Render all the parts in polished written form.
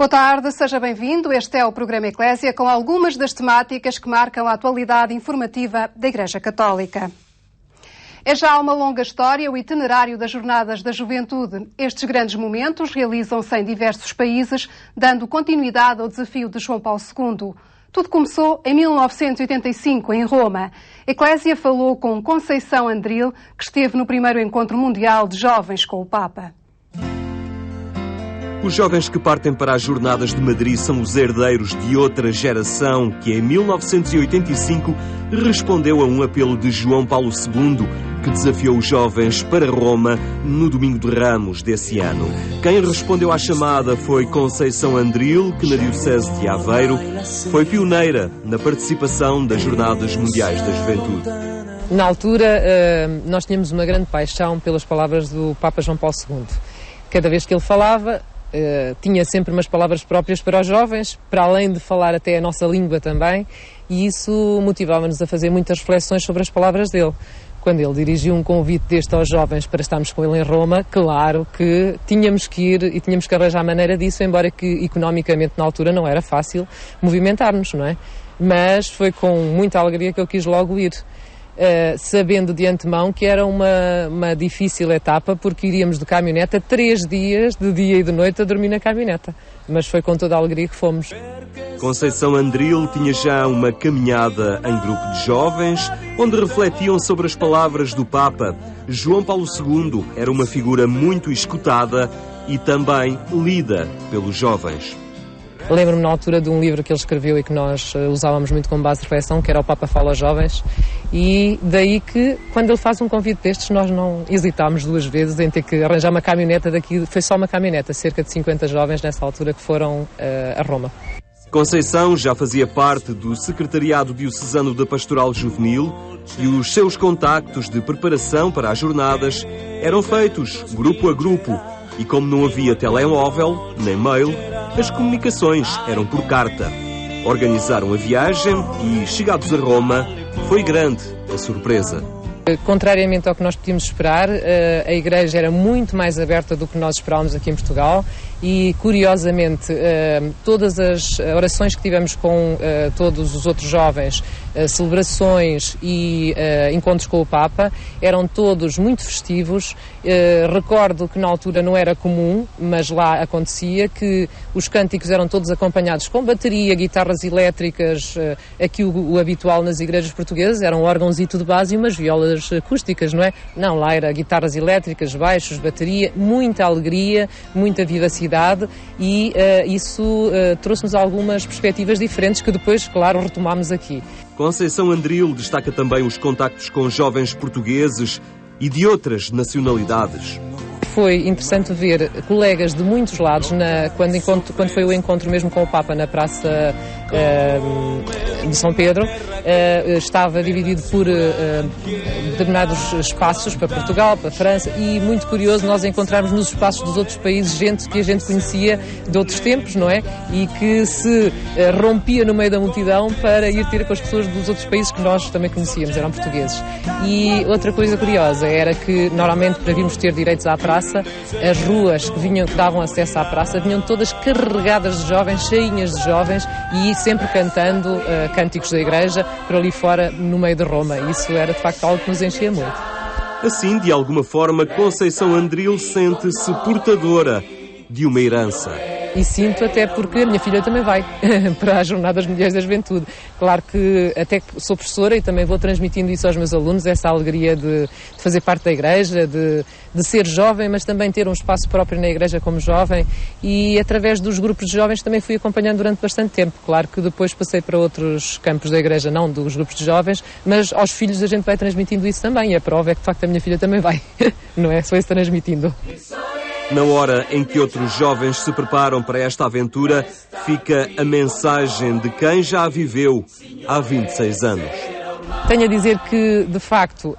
Boa tarde, seja bem-vindo. Este é o programa Eclésia com algumas das temáticas que marcam a atualidade informativa da Igreja Católica. É já uma longa história o itinerário das Jornadas da Juventude. Estes grandes momentos realizam-se em diversos países, dando continuidade ao desafio de João Paulo II. Tudo começou em 1985, em Roma. A Eclésia falou com Conceição Andril, que esteve no primeiro encontro mundial de jovens com o Papa. Os jovens que partem para as Jornadas de Madrid são os herdeiros de outra geração que, em 1985, respondeu a um apelo de João Paulo II, que desafiou os jovens para Roma no Domingo de Ramos desse ano. Quem respondeu à chamada foi Conceição Andril, que na Diocese de Aveiro foi pioneira na participação das Jornadas Mundiais da Juventude. Na altura, nós tínhamos uma grande paixão pelas palavras do Papa João Paulo II. Cada vez que ele falava, tinha sempre umas palavras próprias para os jovens, para além de falar até a nossa língua também, e isso motivava-nos a fazer muitas reflexões sobre as palavras dele. Quando ele dirigiu um convite deste aos jovens para estarmos com ele em Roma, claro que tínhamos que ir e tínhamos que arranjar a maneira disso, embora que economicamente na altura não era fácil movimentar-nos, não é? Mas foi com muita alegria que eu quis logo ir. Sabendo de antemão que era uma difícil etapa, porque iríamos de caminhoneta 3 dias, de dia e de noite, a dormir na caminhoneta. Mas foi com toda a alegria que fomos. Conceição Andril tinha já uma caminhada em grupo de jovens, onde refletiam sobre as palavras do Papa. João Paulo II era uma figura muito escutada e também lida pelos jovens. Lembro-me na altura de um livro que ele escreveu e que nós usávamos muito como base de reflexão, que era o Papa Fala aos Jovens, e daí que, quando ele faz um convite destes, nós não hesitámos 2 vezes em ter que arranjar uma caminhoneta daqui. Foi só uma caminhoneta, cerca de 50 jovens nessa altura que foram a Roma. Conceição já fazia parte do Secretariado Diocesano da Pastoral Juvenil e os seus contactos de preparação para as jornadas eram feitos grupo a grupo, e como não havia telemóvel nem mail, as comunicações eram por carta. Organizaram a viagem e, chegados a Roma, foi grande a surpresa. Contrariamente ao que nós podíamos esperar, a Igreja era muito mais aberta do que nós esperávamos aqui em Portugal e, curiosamente, todas as orações que tivemos com todos os outros jovens, celebrações e encontros com o Papa, eram todos muito festivos. Recordo que na altura não era comum, mas lá acontecia, que os cânticos eram todos acompanhados com bateria, guitarras elétricas, aqui o habitual nas igrejas portuguesas eram órgãozito de base e umas violas acústicas, não é? Não, lá era guitarras elétricas, baixos, bateria, muita alegria, muita vivacidade e isso trouxe-nos algumas perspectivas diferentes que depois, claro, retomámos aqui. Conceição Andril destaca também os contactos com jovens portugueses e de outras nacionalidades. Foi interessante ver colegas de muitos lados, quando foi o encontro mesmo com o Papa na Praça de São Pedro, estava dividido por determinados espaços para Portugal, para França, e muito curioso nós encontrarmos nos espaços dos outros países gente que a gente conhecia de outros tempos, não é? E que se rompia no meio da multidão para ir ter com as pessoas dos outros países que nós também conhecíamos, eram portugueses. E outra coisa curiosa era que normalmente para virmos ter direitos à praça, as ruas que davam acesso à praça vinham todas carregadas de jovens, cheinhas de jovens e sempre cantando cânticos da Igreja por ali fora no meio de Roma. Isso era de facto algo que nos enchia muito. Assim, de alguma forma, Conceição Andril sente-se portadora de uma herança. E sinto até porque a minha filha também vai para as Jornadas Mundiais da Juventude. Claro que até sou professora e também vou transmitindo isso aos meus alunos, essa alegria de fazer parte da Igreja, de ser jovem, mas também ter um espaço próprio na Igreja como jovem, e através dos grupos de jovens também fui acompanhando durante bastante tempo. Claro que depois passei para outros campos da Igreja, não dos grupos de jovens, mas aos filhos a gente vai transmitindo isso também, e a prova é que de facto a minha filha também vai, não é? Só isso transmitindo. Na hora em que outros jovens se preparam para esta aventura, fica a mensagem de quem já a viveu há 26 anos. Tenho a dizer que, de facto,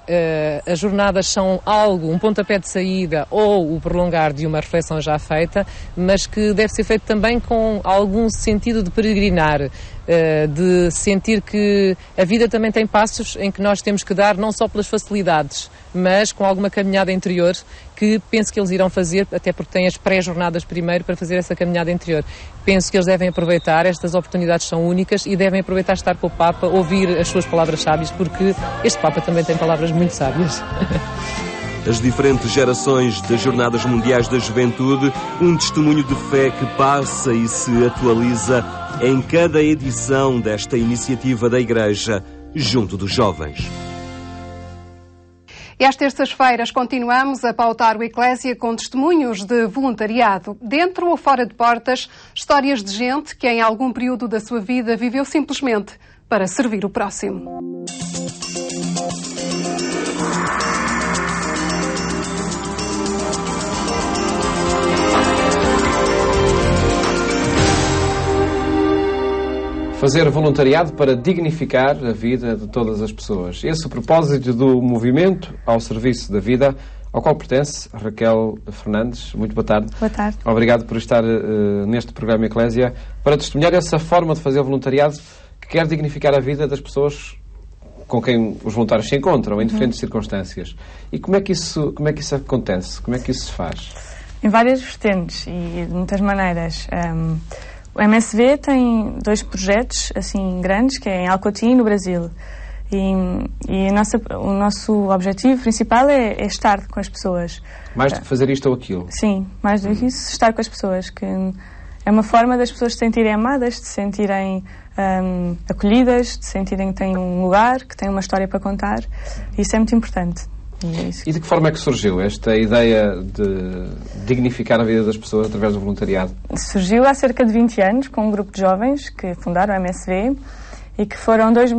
as jornadas são um pontapé de saída ou o prolongar de uma reflexão já feita, mas que deve ser feito também com algum sentido de peregrinar. de sentir que a vida também tem passos em que nós temos que dar, não só pelas facilidades, mas com alguma caminhada interior, que penso que eles irão fazer, até porque têm as pré-jornadas primeiro para fazer essa caminhada interior. Penso que eles devem aproveitar, estas oportunidades são únicas e devem aproveitar estar com o Papa, ouvir as suas palavras sábias, porque este Papa também tem palavras muito sábias. As diferentes gerações das Jornadas Mundiais da Juventude, um testemunho de fé que passa e se atualiza em cada edição desta iniciativa da Igreja junto dos jovens. E às terças-feiras continuamos a pautar o Eclésia com testemunhos de voluntariado. Dentro ou fora de portas, histórias de gente que em algum período da sua vida viveu simplesmente para servir o próximo. Fazer voluntariado para dignificar a vida de todas as pessoas. Esse é o propósito do movimento ao serviço da vida, ao qual pertence Raquel Fernandes. Muito boa tarde. Boa tarde. Obrigado por estar neste programa Eclésia para testemunhar essa forma de fazer voluntariado que quer dignificar a vida das pessoas com quem os voluntários se encontram, em diferentes circunstâncias. E como é que isso acontece? Como é que isso se faz? Em várias vertentes e de muitas maneiras. O MSV tem 2 projetos assim grandes, que é em Alcotim, no Brasil. E o nosso objetivo principal é estar com as pessoas. Mais do que fazer isto ou aquilo? Sim, mais do que isso, estar com as pessoas. Que é uma forma das pessoas se sentirem amadas, de se sentirem acolhidas, de sentirem que têm um lugar, que têm uma história para contar. E isso é muito importante. E de que forma é que surgiu esta ideia de dignificar a vida das pessoas através do voluntariado? Surgiu há cerca de 20 anos com um grupo de jovens que fundaram o MSV e que foram 2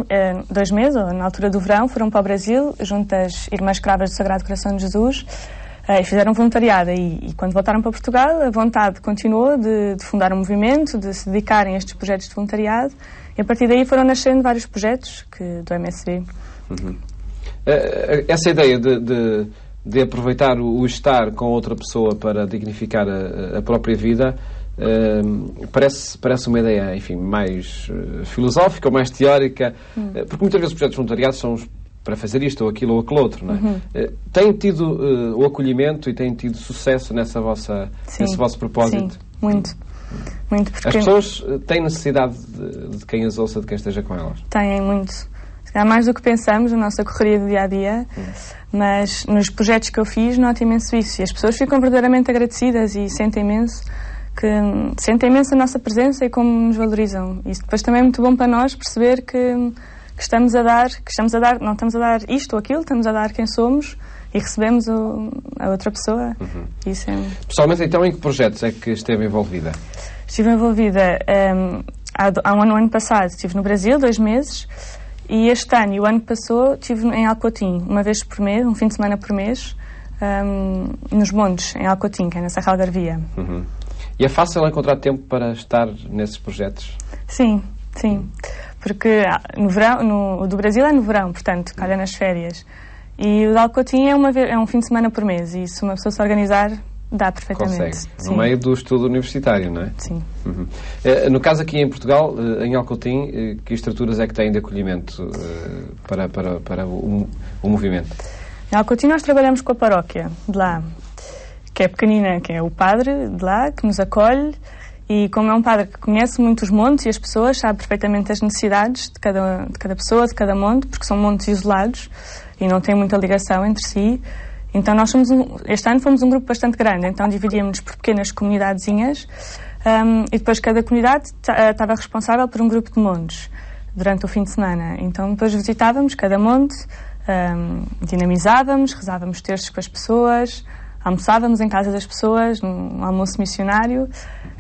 meses, ou na altura do verão, foram para o Brasil junto às Irmãs Escravas do Sagrado Coração de Jesus e fizeram voluntariado. E quando voltaram para Portugal, a vontade continuou de fundar um movimento, de se dedicarem a estes projetos de voluntariado, e a partir daí foram nascendo vários projetos do MSV. Essa ideia de aproveitar o estar com outra pessoa para dignificar a própria vida parece uma ideia, enfim, mais filosófica ou mais teórica, porque muitas vezes os projetos voluntariados são para fazer isto ou aquilo outro, não é? Tem tido o acolhimento e tem tido sucesso nesse vosso propósito? Sim, muito. Porque as pessoas têm necessidade de quem as ouça, de quem esteja com elas? Têm muito. Há mais do que pensamos na nossa correria do dia-a-dia, mas nos projetos que eu fiz noto imenso isso. E as pessoas ficam verdadeiramente agradecidas e sentem imenso a nossa presença e como nos valorizam. Isso depois também é muito bom para nós perceber que estamos a dar, não estamos a dar isto ou aquilo, estamos a dar quem somos e recebemos a outra pessoa. Isso é... Pessoalmente, então, em que projetos é que esteve envolvida? Estive envolvida há um ano passado, estive no Brasil 2 meses. E este ano e o ano que passou estive em Alcotim, uma vez por mês, um fim de semana por mês, nos montes, em Alcotim, que é na Serra Algarvia. E é fácil encontrar tempo para estar nesses projetos? Sim. Porque no verão, o do Brasil é no verão, portanto, calha nas férias. E o de Alcotim é um fim de semana por mês. E se uma pessoa se organizar, dá perfeitamente. Consegue. No meio do estudo universitário, não é? Sim. No caso aqui em Portugal, em Alcotim, que estruturas é que têm de acolhimento para o movimento? Em Alcotim nós trabalhamos com a paróquia de lá, que é pequenina, que é o padre de lá, que nos acolhe, e como é um padre que conhece muito os montes e as pessoas, sabe perfeitamente as necessidades de cada pessoa, de cada monte, porque são montes isolados e não têm muita ligação entre si. Então nós este ano fomos um grupo bastante grande, então dividíamos-nos por pequenas comunidadezinhas e depois cada comunidade estava responsável por um grupo de montes durante o fim de semana. Então depois visitávamos cada monte, dinamizávamos, rezávamos terços com as pessoas, almoçávamos em casa das pessoas, num almoço missionário,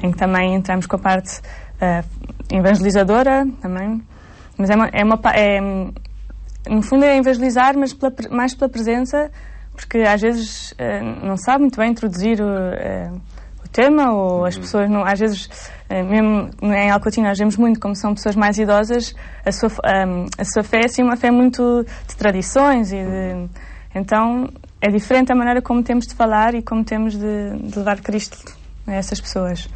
em que também entramos com a parte evangelizadora também. Mas no fundo é evangelizar, mas mais pela presença, porque às vezes não sabe muito bem introduzir o tema, ou as pessoas não, às vezes, mesmo em Alcotim nós vemos muito como são pessoas mais idosas, a sua fé é assim uma fé muito de tradições então é diferente a maneira como temos de falar e como temos de levar Cristo a essas pessoas.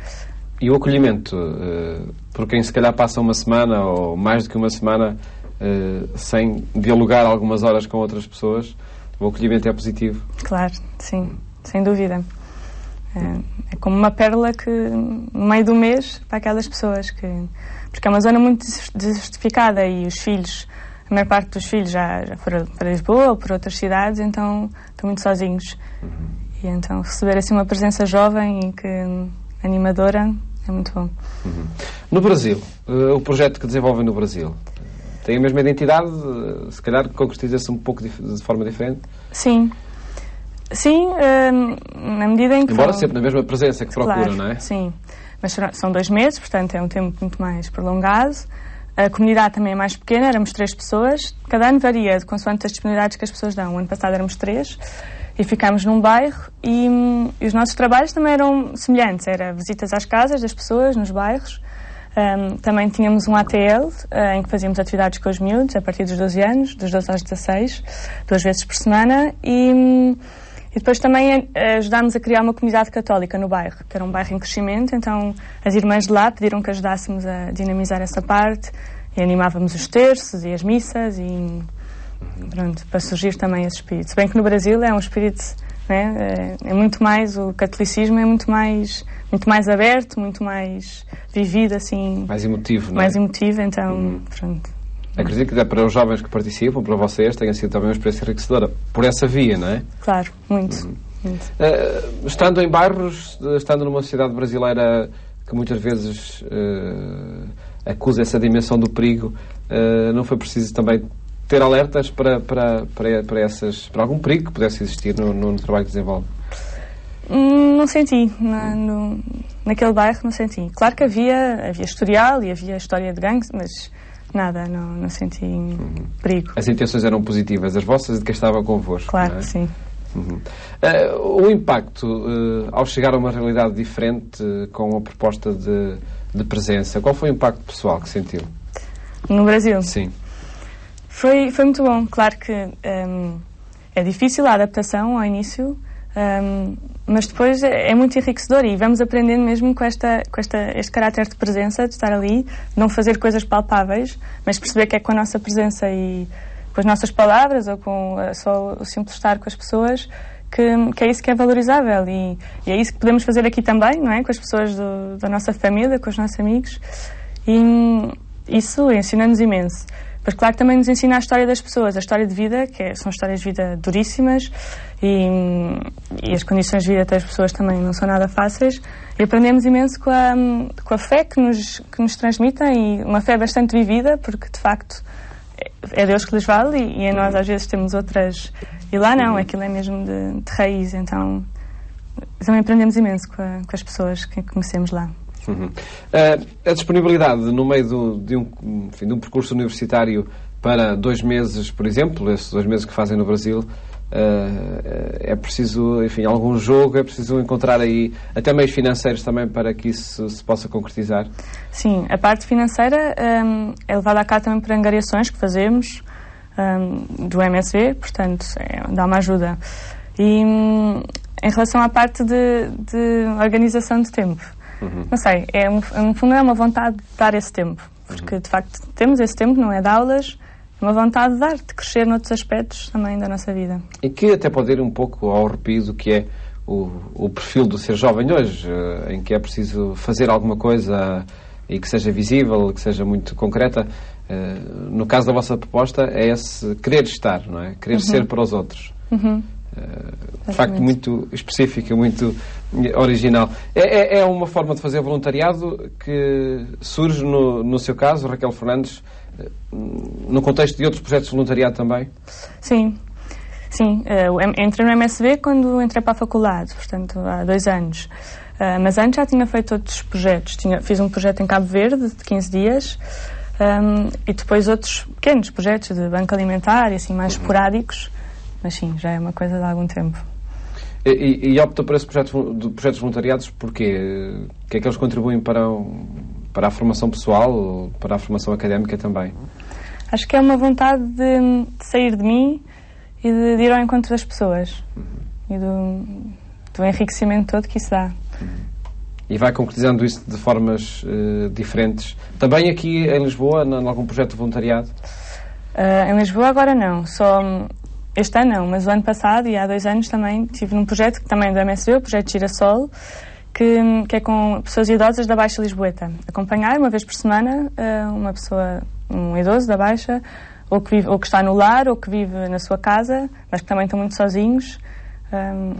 E o acolhimento, por quem se calhar passa uma semana ou mais do que uma semana sem dialogar algumas horas com outras pessoas, o acolhimento é positivo? Claro, sim, sem dúvida. É como uma pérola que, no meio do mês, para aquelas pessoas, porque é uma zona muito desertificada e os filhos, a maior parte dos filhos já foram para Lisboa ou para outras cidades, então estão muito sozinhos. E então receber assim uma presença jovem e animadora é muito bom. No Brasil, o projeto que desenvolvem no Brasil tem a mesma identidade? Se calhar concretiza-se um pouco de forma diferente? Sim. Sim, na medida em que... Embora sempre na mesma presença que procura, claro, não é? Sim. Mas são 2 meses, portanto é um tempo muito mais prolongado. A comunidade também é mais pequena, éramos 3 pessoas. Cada ano varia, consoante as disponibilidades que as pessoas dão. O ano passado éramos 3 e ficámos num bairro e os nossos trabalhos também eram semelhantes. Era visitas às casas das pessoas, nos bairros. Também tínhamos um ATL, em que fazíamos atividades com os miúdos, a partir dos 12 anos, dos 12 aos 16, 2 vezes por semana. E depois também ajudámos a criar uma comunidade católica no bairro, que era um bairro em crescimento, então as irmãs de lá pediram que ajudássemos a dinamizar essa parte e animávamos os terços e as missas e pronto, para surgir também esse espírito. Se bem que no Brasil é um espírito, né, é muito mais, o catolicismo é muito mais aberto, muito mais vivido, assim... Mais emotivo, não é? Mais emotivo, então, pronto. Acredito que para os jovens que participam, para vocês, tenha sido também uma experiência enriquecedora por essa via, não é? Claro, muito. Estando em bairros, estando numa sociedade brasileira que muitas vezes acusa essa dimensão do perigo, não foi preciso também ter alertas para algum perigo que pudesse existir no trabalho que desenvolve? Não senti. Naquele bairro não senti. Claro que havia historial e havia história de gangues, mas nada, não senti perigo. As intenções eram positivas, as vossas e de quem estava convosco? Claro, não é? Sim. O impacto, ao chegar a uma realidade diferente, com a proposta de presença, qual foi o impacto pessoal que sentiu? No Brasil? Sim. Foi muito bom. Claro que é difícil a adaptação ao início, mas depois é muito enriquecedor e vamos aprendendo mesmo com este caráter de presença, de estar ali, não fazer coisas palpáveis, mas perceber que é com a nossa presença e com as nossas palavras ou com só o simples estar com as pessoas que é isso que é valorizável e é isso que podemos fazer aqui também, não é? Com as pessoas da nossa família, com os nossos amigos, e isso ensina-nos imenso. Mas claro que também nos ensina a história das pessoas, a história de vida, são histórias de vida duríssimas e as condições de vida das pessoas também não são nada fáceis e aprendemos imenso com a fé que nos transmitem e uma fé bastante vivida, porque de facto é Deus que lhes vale e a nós às vezes temos outras e lá não, aquilo é mesmo de raiz, então também aprendemos imenso com as pessoas que conhecemos lá. A disponibilidade no meio de um percurso universitário para 2 meses, por exemplo, esses 2 meses que fazem no Brasil, é preciso, enfim, algum jogo, é preciso encontrar aí até meios financeiros também para que isso se possa concretizar? Sim, a parte financeira é levada a cabo também por angariações que fazemos do MSV, portanto, dá uma ajuda. E em relação à parte de organização de tempo, não sei, no fundo é uma vontade de dar esse tempo, porque de facto temos esse tempo, não é de aulas, é uma vontade de dar, de crescer noutros aspectos também da nossa vida. E que até pode ir um pouco ao arrepio do que é o perfil do ser jovem hoje, em que é preciso fazer alguma coisa e que seja visível, que seja muito concreta. No caso da vossa proposta é esse querer estar, não é? Querer ser para os outros. De facto muito específica, muito original. É uma forma de fazer voluntariado que surge no seu caso, Raquel Fernandes, no contexto de outros projetos de voluntariado também? Sim. Entrei no MSV quando entrei para a faculdade, portanto há 2 anos. Mas antes já tinha feito outros projetos. Fiz um projeto em Cabo Verde de 15 dias e depois outros pequenos projetos de banco alimentar e assim mais esporádicos. Mas sim, já é uma coisa de algum tempo. E opta por esse projetos voluntariados porquê? O que é que eles contribuem para a formação pessoal, para a formação académica também? Acho que é uma vontade de sair de mim e de ir ao encontro das pessoas e do enriquecimento todo que isso dá. E vai concretizando isso de formas diferentes. Também aqui em Lisboa, em algum projeto de voluntariado? Em Lisboa agora não, só este ano não, mas o ano passado e há 2 anos também estive num projeto que também é do MSB, o projeto Girassol, que é com pessoas idosas da Baixa Lisboeta. Acompanhar uma vez por semana uma pessoa, um idoso da Baixa, ou que está no lar, ou que vive na sua casa, mas que também estão muito sozinhos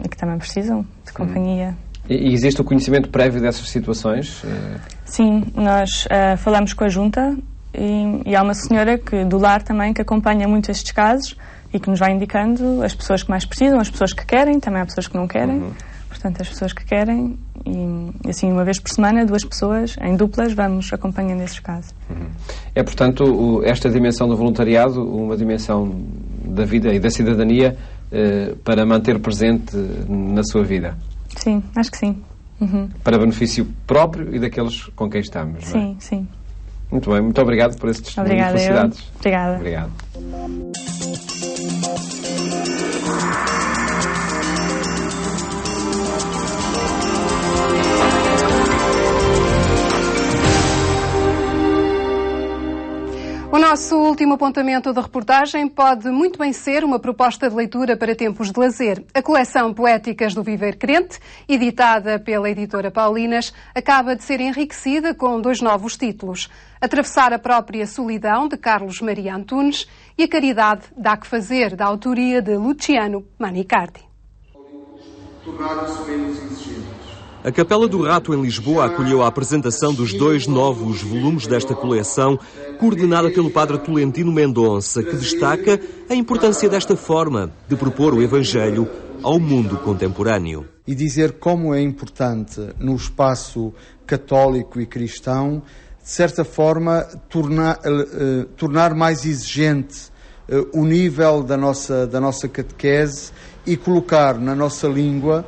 e que também precisam de companhia. E existe o conhecimento prévio dessas situações? Sim, nós falamos com a Junta e há uma senhora do lar também que acompanha muito estes casos e que nos vai indicando as pessoas que mais precisam, as pessoas que querem, também há pessoas que não querem. Portanto, as pessoas que querem e assim, uma vez por semana, 2 pessoas, em duplas, vamos acompanhando esses casos. É, portanto, esta dimensão do voluntariado, uma dimensão da vida e da cidadania para manter presente na sua vida? Sim, acho que sim. Para benefício próprio e daqueles com quem estamos, sim, não é? Sim. Muito bem, muito obrigado por esse testemunho. Obrigada, Felicidades. Obrigada. Obrigado. O nosso último apontamento da reportagem pode muito bem ser uma proposta de leitura para tempos de lazer. A coleção Poéticas do Viver Crente, editada pela editora Paulinas, acaba de ser enriquecida com 2 novos títulos: Atravessar a Própria Solidão, de Carlos Maria Antunes, e A Caridade Dá Que Fazer, da autoria de Luciano Manicardi. Tornaram-se menos exigentes. A Capela do Rato, em Lisboa, acolheu a apresentação dos 2 novos volumes desta coleção, coordenada pelo padre Tolentino Mendonça, que destaca a importância desta forma de propor o Evangelho ao mundo contemporâneo. E dizer como é importante, no espaço católico e cristão, de certa forma, tornar mais exigente o nível da nossa catequese e colocar na nossa língua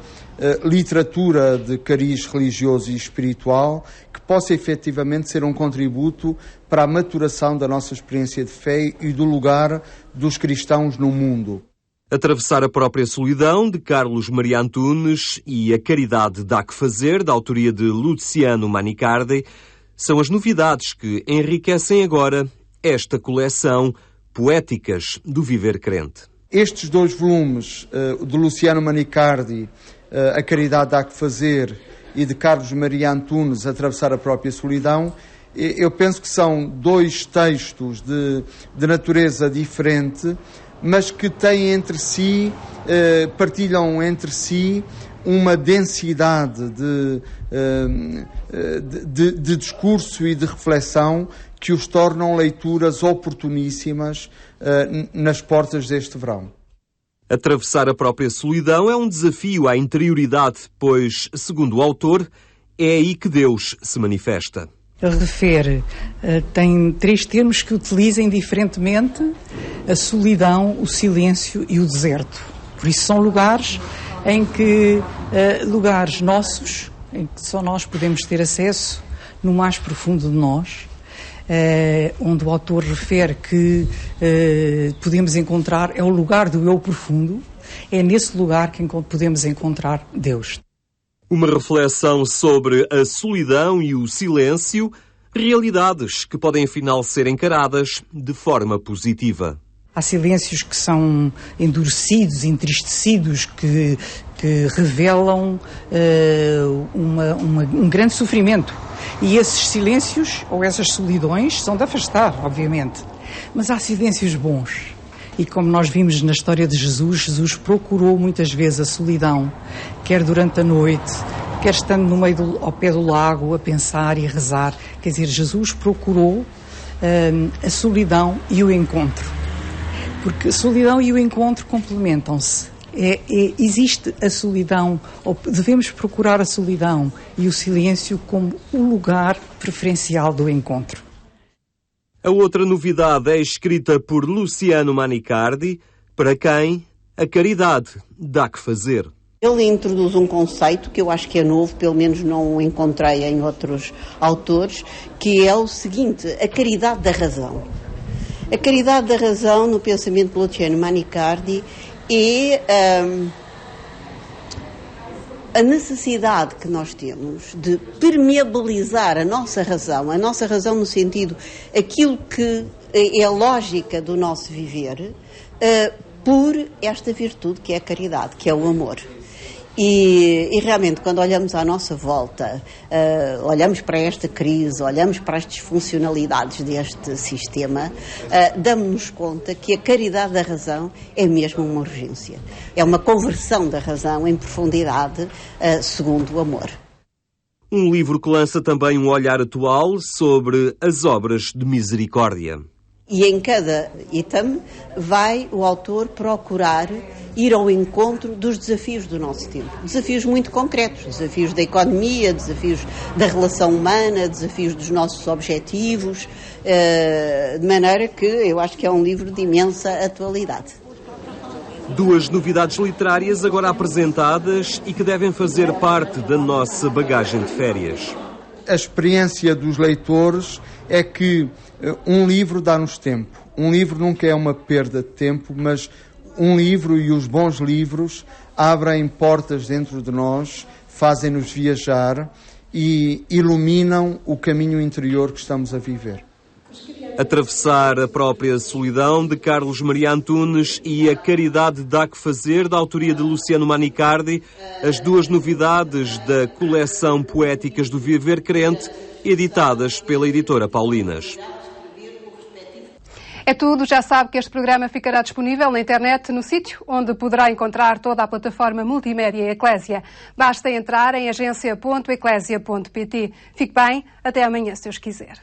literatura de cariz religioso e espiritual que possa efetivamente ser um contributo para a maturação da nossa experiência de fé e do lugar dos cristãos no mundo. Atravessar a Própria Solidão, de Carlos Maria Antunes, e A Caridade Dá Que Fazer, da autoria de Luciano Manicardi, são as novidades que enriquecem agora esta coleção Poéticas do Viver Crente. Estes 2 volumes de Luciano Manicardi, A Caridade Dá Que Fazer, e de Carlos Maria Antunes, Atravessar a Própria Solidão, eu penso que são 2 textos de natureza diferente, mas que têm entre si, partilham entre si uma densidade de discurso e de reflexão que os tornam leituras oportuníssimas nas portas deste verão. Atravessar a Própria Solidão é um desafio à interioridade, pois, segundo o autor, é aí que Deus se manifesta. Ele refere, tem 3 termos que utiliza indiferentemente: a solidão, o silêncio e o deserto. Por isso são lugares em que, lugares nossos, em que só nós podemos ter acesso no mais profundo de nós, onde o autor refere que podemos encontrar, é o lugar do eu profundo, é nesse lugar que podemos encontrar Deus. Uma reflexão sobre a solidão e o silêncio, realidades que podem afinal ser encaradas de forma positiva. Há silêncios que são endurecidos, entristecidos, que revelam um grande sofrimento. E esses silêncios, ou essas solidões, são de afastar, obviamente. Mas há silêncios bons. E como nós vimos na história de Jesus, Jesus procurou muitas vezes a solidão, quer durante a noite, quer estando ao pé do lago, a pensar e a rezar. Quer dizer, Jesus procurou a solidão e o encontro. Porque a solidão e o encontro complementam-se. Existe a solidão, ou devemos procurar a solidão e o silêncio como o lugar preferencial do encontro. A outra novidade é escrita por Luciano Manicardi, para quem a caridade dá que fazer. Ele introduz um conceito que eu acho que é novo, pelo menos não o encontrei em outros autores, que é o seguinte: a caridade da razão. A caridade da razão, no pensamento de Luciano Manicardi, é a necessidade que nós temos de permeabilizar a nossa razão no sentido, aquilo que é a lógica do nosso viver, por esta virtude que é a caridade, que é o amor. E realmente, quando olhamos à nossa volta, olhamos para esta crise, olhamos para as disfuncionalidades deste sistema, damos-nos conta que a caridade da razão é mesmo uma urgência. É uma conversão da razão em profundidade, segundo o amor. Um livro que lança também um olhar atual sobre as obras de misericórdia. E em cada item vai o autor procurar ir ao encontro dos desafios do nosso tempo. Desafios muito concretos, desafios da economia, desafios da relação humana, desafios dos nossos objetivos, de maneira que eu acho que é um livro de imensa atualidade. Duas novidades literárias agora apresentadas e que devem fazer parte da nossa bagagem de férias. A experiência dos leitores é que um livro dá-nos tempo. Um livro nunca é uma perda de tempo, mas um livro e os bons livros abrem portas dentro de nós, fazem-nos viajar e iluminam o caminho interior que estamos a viver. Atravessar a própria solidão, de Carlos Maria Antunes, e A Caridade Dá Que Fazer, da autoria de Luciano Manicardi, as duas novidades da coleção Poéticas do Viver Crente, editadas pela editora Paulinas. É tudo, já sabe que este programa ficará disponível na internet no sítio onde poderá encontrar toda a plataforma multimédia Eclésia. Basta entrar em agência.eclésia.pt. Fique bem, até amanhã, se Deus quiser.